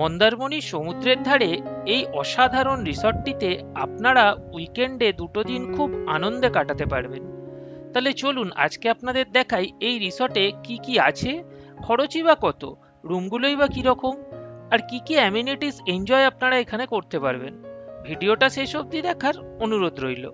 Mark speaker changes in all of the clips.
Speaker 1: মন্দারমণি সমুদ্রের ধারে এই অসাধারণ রিসর্টটিতে আপনারা উইকেন্ডে 2টো দিন খুব আনন্দে কাটাতে পারবেন। তাহলে চলুন আজকে আপনাদের দেখাই এই রিসর্টে কি কি আছে, খরচই বা কত, রুমগুলোই বা কিরকম, আর কি কি অ্যামিনিটিস এনজয় আপনারা এখানে করতে পারবেন। ভিডিওটা শেষ অবধি দেখার অনুরোধ রইল।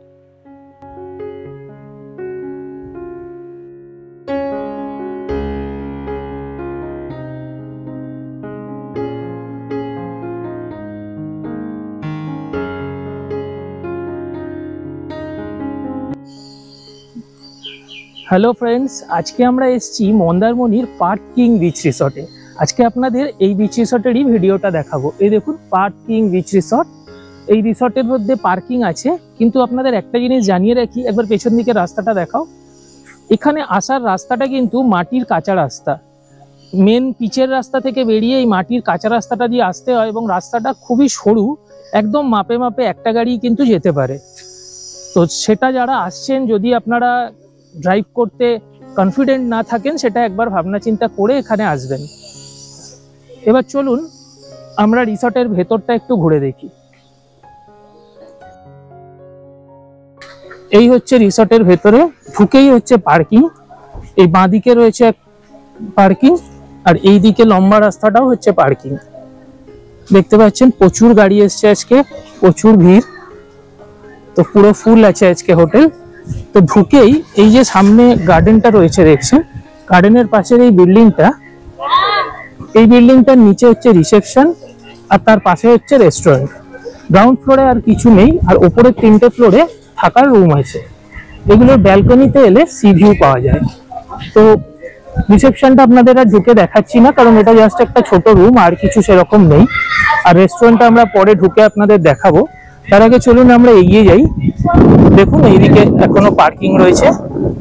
Speaker 2: হ্যালো ফ্রেন্ডস, আজকে আমরা এসেছি মন্দারমণির পার্ক কিং বিচ রিসর্টে। আজকে আপনাদের এই বিচ রিসর্টেরই ভিডিওটা দেখাবো। এই দেখুন, পার্ক কিং বিচ রিসর্ট। এই রিসর্টের মধ্যে পার্কিং আছে, কিন্তু আপনাদের একটা জিনিস জানিয়ে রাখি, একবার পেছন দিকে রাস্তাটা দেখাও। এখানে আসার রাস্তাটা কিন্তু মাটির কাঁচা রাস্তা। মেন পিচের রাস্তা থেকে বেরিয়ে এই মাটির কাঁচা রাস্তাটা দিয়ে আসতে হয়, এবং রাস্তাটা খুবই সরু, একদম মাপে মাপে একটা গাড়ি কিন্তু যেতে পারে। তো সেটা যারা আসছেন, যদি আপনারা ড্রাইভ করতে কনফিডেন্ট না থাকেন, সেটা একবার ভাবনা চিন্তা করে এখানে আসবেন। এবার চলুন আমরা রিসর্টের ভেতরটা একটু ঘুরে দেখি। এই হচ্ছে রিসর্টের ভেতরে, ঢুকেই হচ্ছে পার্কিং। এই বাঁদিকে রয়েছে পার্কিং, আর এই দিকে লম্বা রাস্তাটাও হচ্ছে পার্কিং। দেখতে পাচ্ছেন প্রচুর গাড়ি এসছে আজকে, প্রচুর ভিড়। তো পুরো ফুল আছে আজকে হোটেল। তো ঢুকেই এই যে সামনে গার্ডেনটা রয়েছে দেখছেন, গার্ডেনের পাশের এই বিল্ডিংটা, এই বিল্ডিংটার নিচে হচ্ছে রিসেপশন, আর তার পাশে হচ্ছে রেস্টুরেন্ট। গ্রাউন্ড ফ্লোরে আর কিছু নেই, আর ওপরের 3টে ফ্লোরে থাকার রুম আছে। এগুলোর ব্যালকনিতে এলে সি ভিউ পাওয়া যায়। তো রিসেপশনটা আপনাদের আর ঢুকে দেখাচ্ছি না, কারণ এটা জাস্ট একটা ছোট রুম, আর কিছু সেরকম নেই। আর রেস্টুরেন্টটা আমরা পরে ঢুকে আপনাদের দেখাবো। তার আগে চলুন আমরা এগিয়ে যাই। দেখুন এইদিকে এখনো পার্কিং রয়েছে,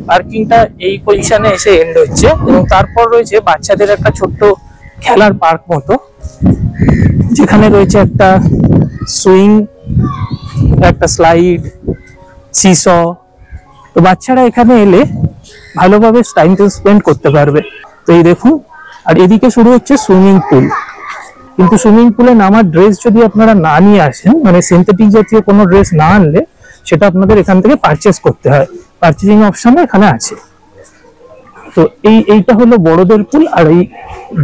Speaker 2: পার্কিংটা এই পজিশনে এসে এন্ড হচ্ছে, এবং তারপর রয়েছে বাচ্চাদের একটা ছোট্ট খেলার পার্ক মতো, যেখানে রয়েছে একটা সুইং, একটা স্লাইড, সিস। তো বাচ্চারা এখানে এলে ভালোভাবে টাইম স্পেন্ড করতে পারবে। তো এই দেখুন, আর এদিকে শুরু হচ্ছে সুইমিং পুল। কিন্তু সুইমিং পুলে নামার ড্রেস যদি আপনারা না নিয়ে আসেন, মানে সিনথেটিক জাতীয় কোনো ড্রেস না আনলে, সেটা আপনাদের এখান থেকে পারচেস করতে হয়। পারচেজিং অপশনও এখানে আছে। তো এইটা হলো বড়দের পুল, আর এই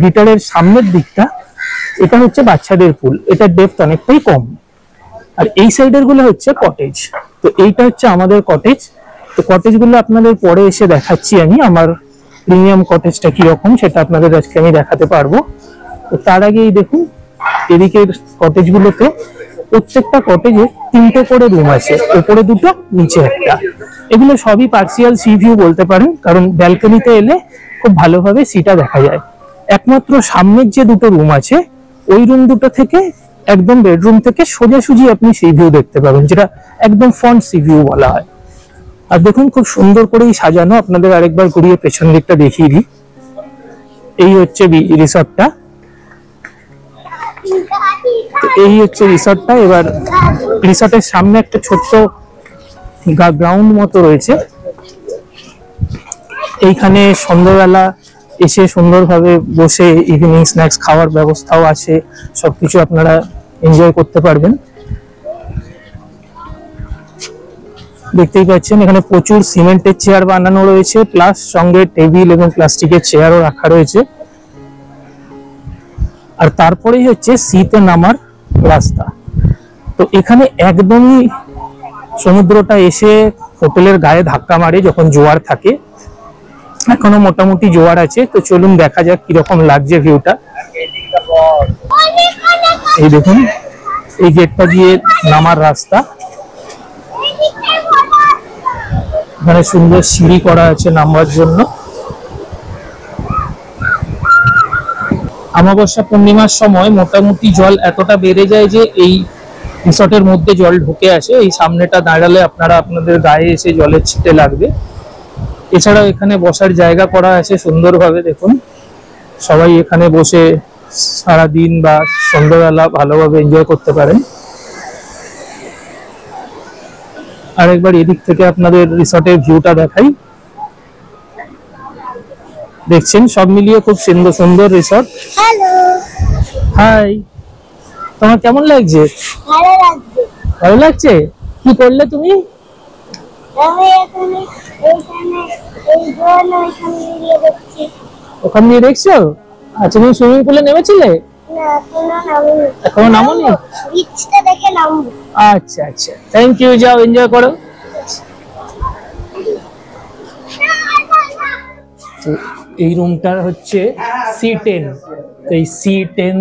Speaker 2: গিটারের সামনের দিকটা, এটা হচ্ছে বাচ্চাদের পুল। এটার ডেপথ অনেকটাই কম। আর এই সাইডের গুলো হচ্ছে কটেজ। তো এইটা হচ্ছে আমাদের কটেজ। তো কটেজ গুলো আপনাদের পরে এসে দেখাচ্ছি আমি। আমার প্রিমিয়াম কটেজটা কিরকম সেটা আপনাদের আজকে আমি দেখাতে পারবো। তো তার আগেই দেখুন, এদিকের কটেজ গুলোতে প্রত্যেকটা কটেজে 3টে করে রুম আছে, উপরে 2টো, নিচে একটা। এগুলো সবই পার্সিয়াল সি ভিউ বলতে পারেন, কারণ ব্যালকনিতে এলে খুব ভালোভাবে সিটা দেখা যায়। একমাত্র সামনের যে 2টো রুম আছে, ওই রুম 2টো থেকে একদম বেডরুম থেকে সোজাসুজি আপনি সি ভিউ দেখতে পাবেন, যেটা একদম ফ্রন্ট সি ভিউ বলা হয়। আর দেখুন খুব সুন্দর করেই সাজানো। আপনাদের আরেকবার ঘুরিয়ে পেছন দিকটা দেখিয়ে দিই। এই হচ্ছে রিসর্টটা। এই হচ্ছে রিসর্টটা। এবার রিসর্টের সামনে একটা ছোট্ট গ্রাউন্ড মতো রয়েছে। এইখানে সন্ধ্যাবেলা এসে সুন্দরভাবে বসে ইভিনিং স্ন্যাক্স খাওয়ার ব্যবস্থাও আছে। সবকিছু আপনারা এনজয় করতে পারবেন। দেখতেই পাচ্ছেন এখানে প্রচুর সিমেন্টের চেয়ার বানানো রয়েছে, প্লাস সঙ্গে টেবিল এবং প্লাস্টিকের চেয়ারও রাখা রয়েছে। আর তারপরেই হচ্ছে সিতে নামার রাস্তা। তো এখানে একদমই সমুদ্রটা এসে হোটেলের গায়ে ধাক্কা মারে যখন জোয়ার থাকে। এখনো মোটামুটি জোয়ার আছে। তো চলুন দেখা যাক কিরকম লাগছে ভিউটা। এই দেখুন, এই গেটটা দিয়ে নামার রাস্তা। এখানে সুন্দর সিঁড়ি করা আছে নামার জন্য। অমাবস্যা পূর্ণিমার সময় মোটামুটি জল এতটা বেড়ে যায় যে এই রিসর্টের মধ্যে জল ঢুকে আসে। এই সামনেটা দাঁড়ালে আপনারা আপনাদের গায়ে এসে জলের ছিটে লাগবে। এছাড়াও এখানে বসার জায়গা করা আছে সুন্দরভাবে। দেখুন, সবাই এখানে বসে সারাদিন বা সন্ধ্যাবেলা ভালোভাবে এনজয় করতে পারেন। আরেকবার এদিক থেকে আপনাদের রিসর্টের ভিউটা দেখাই। দেখছেন সব মিলিয়ে খুব সুন্দর সুন্দর রিসর্ট।
Speaker 3: Hello,
Speaker 2: high. তোমার কেমন লাগছে?
Speaker 3: ভালো লাগছে।
Speaker 2: ভালো লাগছে? কি করলে তুমি?
Speaker 3: আমি এখানে এইখানে এই জল ওইখানে দিয়ে দেখছি।
Speaker 2: ওখান দিয়ে দেখছো? আচ্ছা, তুমি সুইমিং পুলে নেমেছিলে?
Speaker 3: না, এখনো নামিনি।
Speaker 2: এখনো নামোনি?
Speaker 3: বিচটা দেখে নামবো।
Speaker 2: আচ্ছা আচ্ছা, থ্যাংক ইউ, যাও এনজয় করো। তো এই রুমটার হচ্ছে C10। এই C10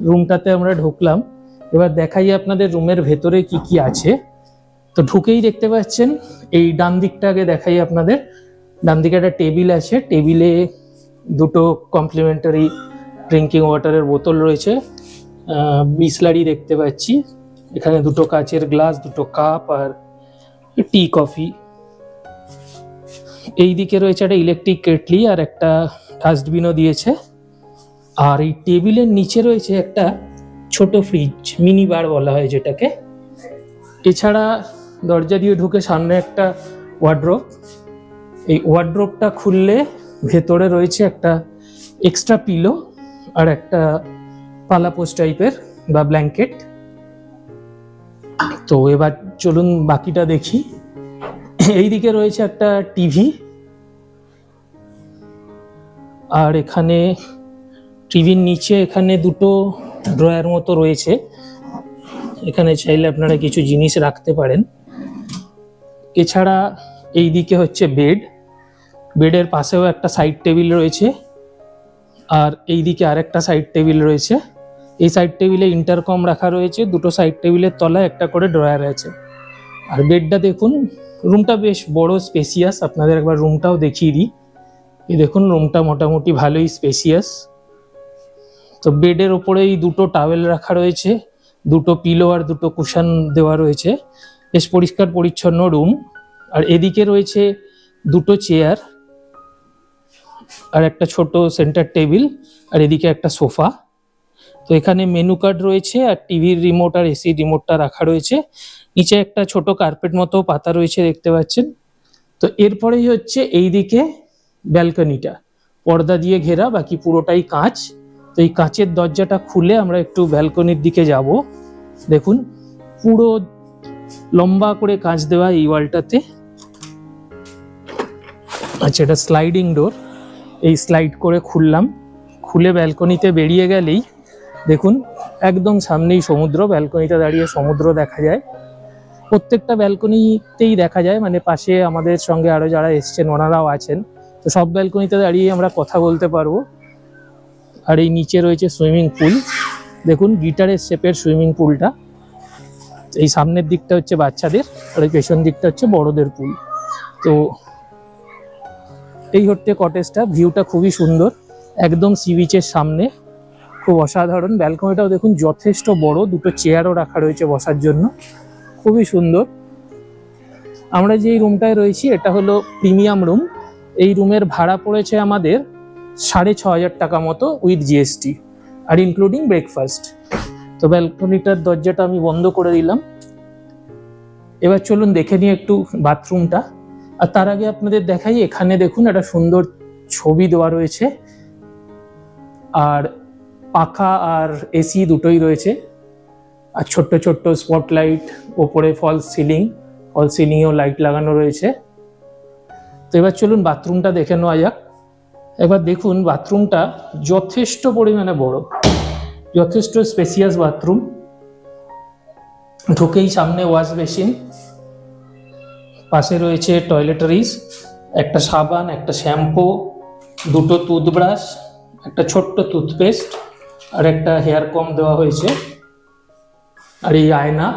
Speaker 2: রুমটাতে আমরা ঢুকলাম। এবার দেখাই আপনাদের রুমের ভেতরে কি কি আছে। তো ঢুকেই দেখতে পাচ্ছেন, এই ডান দিকটা আগে দেখাই আপনাদের। ডান দিকে একটা টেবিল আছে, টেবিলে দুটো কমপ্লিমেন্টারি ড্রিঙ্কিং ওয়াটারের বোতল রয়েছে, বিসলারি দেখতে পাচ্ছি। এখানে দুটো কাচের গ্লাস, দুটো কাপ আর টি কফি। এই দিকে রয়েছে একটা ইলেকট্রিক কেটলি আর একটা ডাস্টবিনও দিয়েছে। আর এই টেবিলের নিচে রয়েছে একটা ছোট ফ্রিজ, মিনি বার বলা হয় যেটাকে। এছাড়া দরজা দিয়ে ঢুকে সামনে একটা ওয়ার্ড্রোব। এই ওয়ার্ড্রোবটা খুললে ভেতরে রয়েছে একটা এক্সট্রা পিলো আর একটা পালাপোষ টাইপের বা ব্ল্যাঙ্কেট। তো এবার চলুন বাকিটা দেখি। এইদিকে রয়েছে একটা টিভি, আর এখানে টিভির নিচে এখানে দুটো ড্রয়ার মতো রয়েছে। এখানে চাইলে আপনারা কিছু জিনিস রাখতে পারেন। এছাড়া এইদিকে হচ্ছে বেড, বেডের পাশেও একটা সাইড টেবিল রয়েছে, আর এইদিকে আরেকটা সাইড টেবিল রয়েছে। এই সাইড টেবিলে ইন্টারকম রাখা রয়েছে, দুটো সাইড টেবিলের তলায় একটা করে ড্রয়ার আছে। আর বেডটা দেখুন, রুমটা বেশ বড়, স্পেসিয়াস। আপনাদের একবার রুমটাও দেখিয়ে দিই। এই দেখুন, রুমটা মোটামুটি ভালোই স্পেসিয়াস। তো বেডের ওপরেই দুটো টাওয়েল রাখা রয়েছে, দুটো পিলো আর দুটো কুশন দেওয়া রয়েছে। বেশ পরিষ্কার পরিচ্ছন্ন রুম। আর এদিকে রয়েছে দুটো চেয়ার আর একটা ছোট সেন্টার টেবিল, আর এদিকে একটা সোফা। তো এখানে মেনু কার্ড রয়েছে আর টিভির রিমোট আর এসি রিমোটটা রাখা রয়েছে। নিচে একটা ছোট কার্পেট মতো পাতা রয়েছে, দেখতে পাচ্ছেন। তো এরপরেই হচ্ছে এইদিকে ব্যালকনিটা, পর্দা দিয়ে ঘেরা, বাকি পুরোটাই কাঁচ। তো এই কাঁচের দরজাটা খুলে আমরা একটু ব্যালকনির দিকে যাব। দেখুন, পুরো লম্বা করে কাঁচ দেওয়া এই ওয়ালটাতে। আচ্ছা, এটা স্লাইডিং ডোর। এই স্লাইড করে খুললাম, খুলে ব্যালকনিতে বেরিয়ে গেলেই দেখুন একদম সামনেই সমুদ্র। ব্যালকনিতে দাঁড়িয়ে সমুদ্র দেখা যায়। প্রত্যেকটা ব্যালকনিতেই দেখা যায়, মানে পাশে আমাদের সঙ্গে আরো যারা এসছেন ওনারাও আছেন। তো সব ব্যালকনিতে দাঁড়িয়ে আমরা কথা বলতে পারবো। আর এই নিচে রয়েছে সুইমিং পুল, দেখুন গিটারের শেপের সুইমিং পুলটা। এই সামনের দিকটা হচ্ছে বাচ্চাদের আর এই পেছন দিকটা হচ্ছে বড়দের পুল। তো এই হচ্ছে কটেজটা, ভিউটা খুবই সুন্দর, একদম সি বিচের সামনে, খুব অসাধারণ। ব্যালকনিটাও দেখুন যথেষ্ট বড়, দুটো চেয়ারও রাখা রয়েছে বসার জন্য, খুবই সুন্দর। আমরা যে রুমটায় রয়েছি এটা হলো প্রিমিয়াম রুম। এই রুমের ভাড়া পড়েছে আমাদের 6,500 টাকা মতো উইথ জিএসটি আর ইনক্লুডিং ব্রেকফাস্ট। তো ব্যালকনিটার দরজাটা আমি বন্ধ করে দিলাম। এবার চলুন দেখে নিই একটু বাথরুমটা। আর তার আগে আপনাদের দেখাই, এখানে দেখুন একটা সুন্দর ছবি দেওয়া রয়েছে, আর পাখা আর এসি দুটোই রয়েছে, আর ছোট্ট ছোট্ট স্পটলাইট, ওপরে ফলস সিলিংয়েও লাইট লাগানো রয়েছে। তো এবার চলুন বাথরুমটা দেখে নেওয়া যাক। এবার দেখুন বাথরুমটা যথেষ্ট পরিমাণে বড়, যথেষ্ট স্পেসিয়াস বাথরুম। ঢুকেই সামনে ওয়াশ বেসিন, পাশে রয়েছে টয়লেটারিজ, একটা সাবান, একটা শ্যাম্পু, দুটো টুথব্রাশ, একটা ছোট্ট টুথপেস্ট আর একটা হেয়ার কম দেওয়া হয়েছে। আর এই আয়না,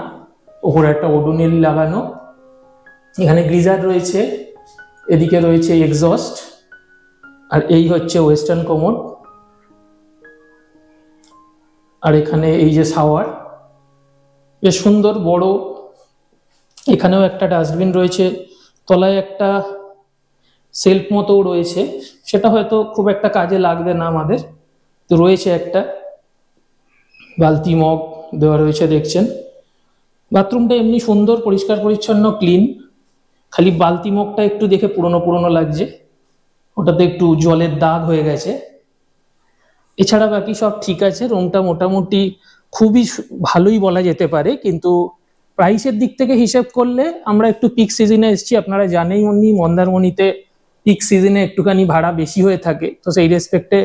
Speaker 2: ওপরে একটা ওডোনিল লাগানো। এখানে গ্রিজার রয়েছে, এদিকে রয়েছে এক্সস্ট, আর এই হচ্ছে ওয়েস্টার্ন কমোড। আর এখানে এই যে শাওয়ার, বেশ সুন্দর বড়। এখানেও একটা ডাস্টবিন রয়েছে, তলায় একটা সেলফ মতো রয়েছে, সেটা হয়তো খুব একটা কাজে লাগবে না আমাদের। তো রয়েছে একটা বালতি, মগ দেওয়া রয়েছে, দেখছেন। বাথরুমটা এমনি সুন্দর, পরিষ্কার পরিচ্ছন্ন, ক্লিন। খালি বালতি মগটা একটু দেখে পুরনো পুরনো লাগছে, ওটাতে একটু জলের দাগ হয়ে গেছে। এছাড়া বাকি সব ঠিক আছে। রুমটা মোটামুটি খুবই ভালোই বলা যেতে পারে, কিন্তু প্রাইসের দিক থেকে হিসেব করলে আমরা একটু পিক সিজনে এসেছি। আপনারা জানেই মন্দারমণিতে পিক সিজনে একটুখানি ভাড়া বেশি হয়ে থাকে, তো সেই রেসপেক্টে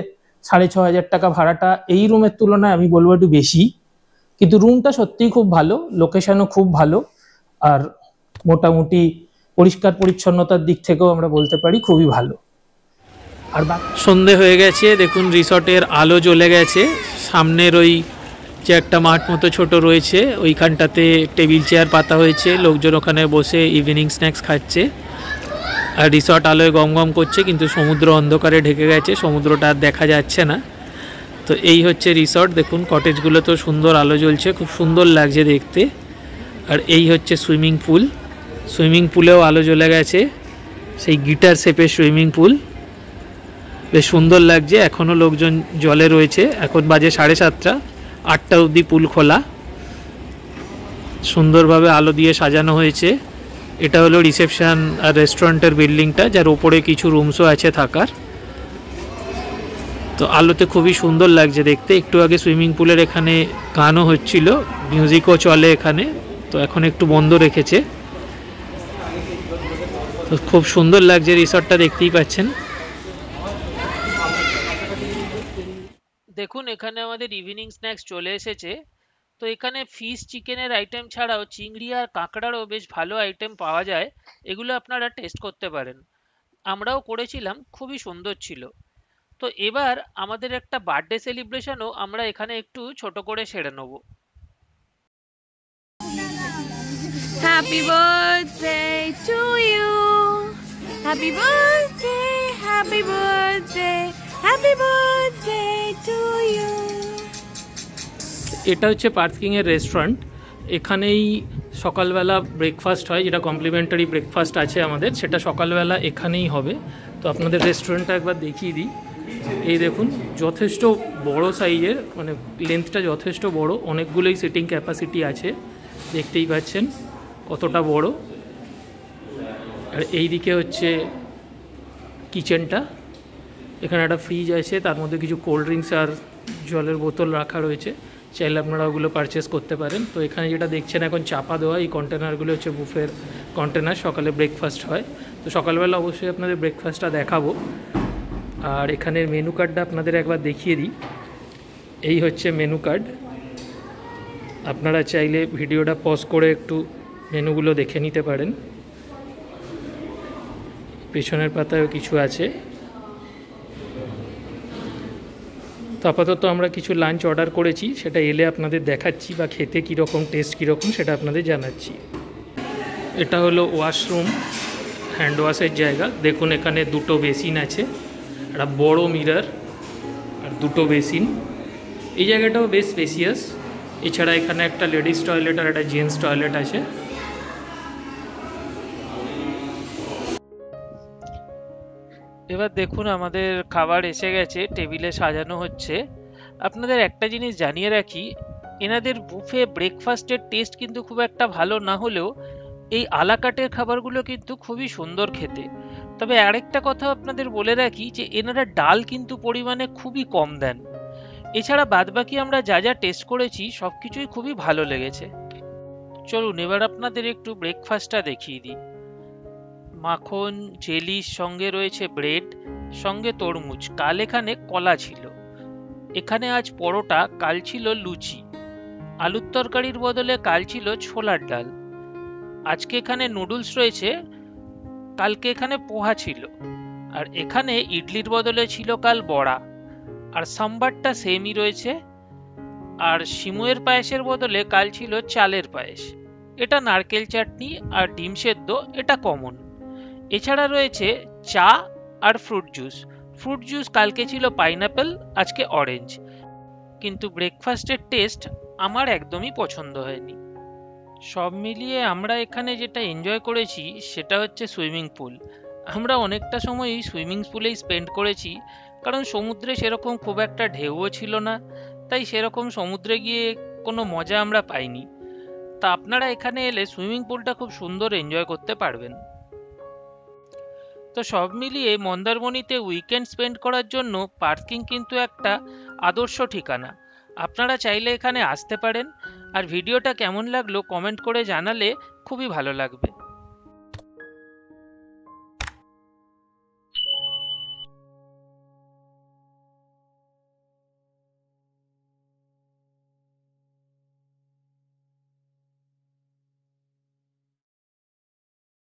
Speaker 2: 6,500 টাকা ভাড়াটা এই রুমের তুলনায় আমি বলবো একটু বেশি। কিন্তু রুমটা সত্যিই খুব ভালো, লোকেশনও খুব ভালো, আর মোটামুটি পরিষ্কার পরিচ্ছন্নতার দিক থেকেও আমরা বলতে পারি খুবই ভালো। আর সন্ধে হয়ে গেছে, দেখুন রিসর্টের আলো জ্বলে গেছে। সামনের ওই যে একটা মাঠ মতো ছোট রয়েছে, ওইখানটাতে টেবিল চেয়ার পাতা হয়েছে, লোকজন ওখানে বসে ইভিনিং স্ন্যাক্স খাচ্ছে। আর রিসর্ট আলোয় গম গম করছে, কিন্তু সমুদ্র অন্ধকারে ঢেকে গেছে, সমুদ্রটা আর দেখা যাচ্ছে না। তো এই হচ্ছে রিসর্ট, দেখুন কটেজগুলো তো সুন্দর আলো জ্বলছে, খুব সুন্দর লাগছে দেখতে। আর এই হচ্ছে সুইমিং পুল, সুইমিং পুলেও আলো জ্বলে গেছে, সেই গিটার শেপের সুইমিং পুল, বেশ সুন্দর লাগছে। এখনও লোকজন জলে রয়েছে, এখন বাজে 7:30, 8টা অবধি পুল খোলা। সুন্দরভাবে আলো দিয়ে সাজানো হয়েছে। এটা হলো রিসেপশন আর রেস্টুরেন্টের বিল্ডিংটা, যার ওপরে কিছু রুমসও আছে থাকার। তো আলোতে খুবই সুন্দর লাগছে দেখতে। একটু আগে সুইমিং পুলের এখানে গানও হচ্ছিল, মিউজিকও চলে এখানে, তো এখন একটু বন্ধ রেখেছে। তো খুব সুন্দর লাগছে রিসর্টটা, দেখতেই পাচ্ছেন।
Speaker 1: দেখুন এখানে আমাদের ইভিনিং স্ন্যাক্স চলে এসেছে। তো এখানে ফিশ চিকেনের আইটেম ছাড়াও চিংড়ি আর কাঁকড়ারও বেশ ভালো আইটেম পাওয়া যায়, এগুলো আপনারা টেস্ট করতে পারেন। আমরাও করেছিলাম, খুবই সুন্দর ছিল। তো এবার আমাদের একটা বার্থডে সেলিব্রেশনও আমরা এখানে একটু ছোট করে সেরে নেব।
Speaker 4: Happy birthday to you. Happy birthday, happy birthday, happy birthday to you.
Speaker 2: এটা হচ্ছে পার্কিং এর রেস্টুরেন্ট। এখানেই সকালবেলা ব্রেকফাস্ট হয়, যেটা কমপ্লিমেন্টারি ব্রেকফাস্ট আছে আমাদের, সেটা সকালবেলা এখানেই হবে। তো আপনাদের রেস্টুরেন্টটা একবার দেখিয়ে দিই। এই দেখুন, যথেষ্ট বড় সাইজের, মানে লেন্থটা যথেষ্ট বড়, অনেকগুলোই সিটিং ক্যাপাসিটি আছে, দেখতেই পাচ্ছেন কতটা বড়। আর এই দিকে হচ্ছে কিচেনটা, এখানে একটা ফ্রিজ আছে, তার মধ্যে কিছু কোল্ড ড্রিঙ্কস আর জলের বোতল রাখা রয়েছে, চাইলে আপনারা ওগুলো পারচেস করতে পারেন। তো এখানে যেটা দেখছেন এখন চাপা দেওয়া, এই কন্টেনারগুলো হচ্ছে বুফের কন্টেনার, সকালে ব্রেকফাস্ট হয়। তো সকালবেলা অবশ্যই আপনাদের ব্রেকফাস্টটা দেখাবো। আর এখানের মেনু কার্ডটা আপনাদের একবার দেখিয়ে দিই। এই হচ্ছে মেনু কার্ড, আপনারা চাইলে ভিডিওটা পজ করে একটু মেনুগুলো দেখে নিতে পারেন। পেছনের পাতায়ও কিছু আছে। তো আপাতত আমরা কিছু লাঞ্চ অর্ডার করেছি, সেটা এলে আপনাদের দেখাচ্ছি, বা খেতে কীরকম, টেস্ট কীরকম সেটা আপনাদের জানাচ্ছি। এটা হলো ওয়াশরুম, হ্যান্ড ওয়াশের জায়গা। দেখুন এখানে দুটো বেসিন আছে, একটা বড় মিরর আর দুটো বেসিন। এই জায়গাটাও বেশ স্পেসিয়াস। এছাড়া এখানে একটা লেডিস টয়লেট আর একটা জেন্টস টয়লেট আছে।
Speaker 1: এবার দেখুন আমাদের খাবার এসে গেছে, টেবিলে সাজানো হচ্ছে। আপনাদের একটা জিনিস জানিয়ে রাখি, এনাদের বুফে ব্রেকফাস্টের টেস্ট কিন্তু খুব একটা ভালো না হলেও এই আলাকাটের খাবারগুলো কিন্তু খুবই সুন্দর খেতে। তবে আরেকটা কথা আপনাদের বলে রাখি যে এনারা ডাল কিন্তু পরিমাণে খুবই কম দেন। এছাড়া বাদবাকি আমরা যা যা টেস্ট করেছি সবকিছুই খুবই ভালো লেগেছে। চলুন এবার আপনাদের একটু ব্রেকফাস্টটা দেখিয়ে দিই। মাখন, জেলির সঙ্গে রয়েছে ব্রেড, সঙ্গে তরমুজ, কাল এখানে কলা ছিল। এখানে আজ পরোটা, কাল ছিল লুচি। আলুর তরকারির বদলে কাল ছিল ছোলার ডাল। আজকে এখানে নুডলস রয়েছে, কালকে এখানে পোহা ছিল। আর এখানে ইডলির বদলে ছিল কাল বড়া। আর সাম্বারটা সেমই রয়েছে। আর সিমুয়ের পায়েসের বদলে কাল ছিল চালের পায়েস। এটা নারকেল চাটনি আর ডিম সেদ্ধ, এটা কমন। এছাড়া রয়েছে চা আর ফ্রুট জুস। ফ্রুট জুস কালকে ছিল পাইনাপেল, আজকে অরেঞ্জ। কিন্তু ব্রেকফাস্টের টেস্ট আমার একদমই পছন্দ হয়নি। সব মিলিয়ে আমরা এখানে যেটা এনজয় করেছি সেটা হচ্ছে সুইমিং পুল। আমরা অনেকটা সময়ই সুইমিং পুলেই স্পেন্ড করেছি, কারণ সমুদ্রে সেরকম খুব একটা ঢেউও ছিল না, তাই সেরকম সমুদ্রে গিয়ে কোনো মজা আমরা পাইনি। তা আপনারা এখানে এলে সুইমিং পুলটা খুব সুন্দর এনজয় করতে পারবেন। তো সব মিলিয়ে মন্দারমণিতে উইকেন্ড স্পেন্ড করার জন্য পার্কিং কিন্তু একটা আদর্শ ঠিকানা। আপনারা চাইলে এখানে আসতে পারেন। আর ভিডিওটা কেমন লাগলো কমেন্ট করে জানালে খুবই ভালো লাগবে।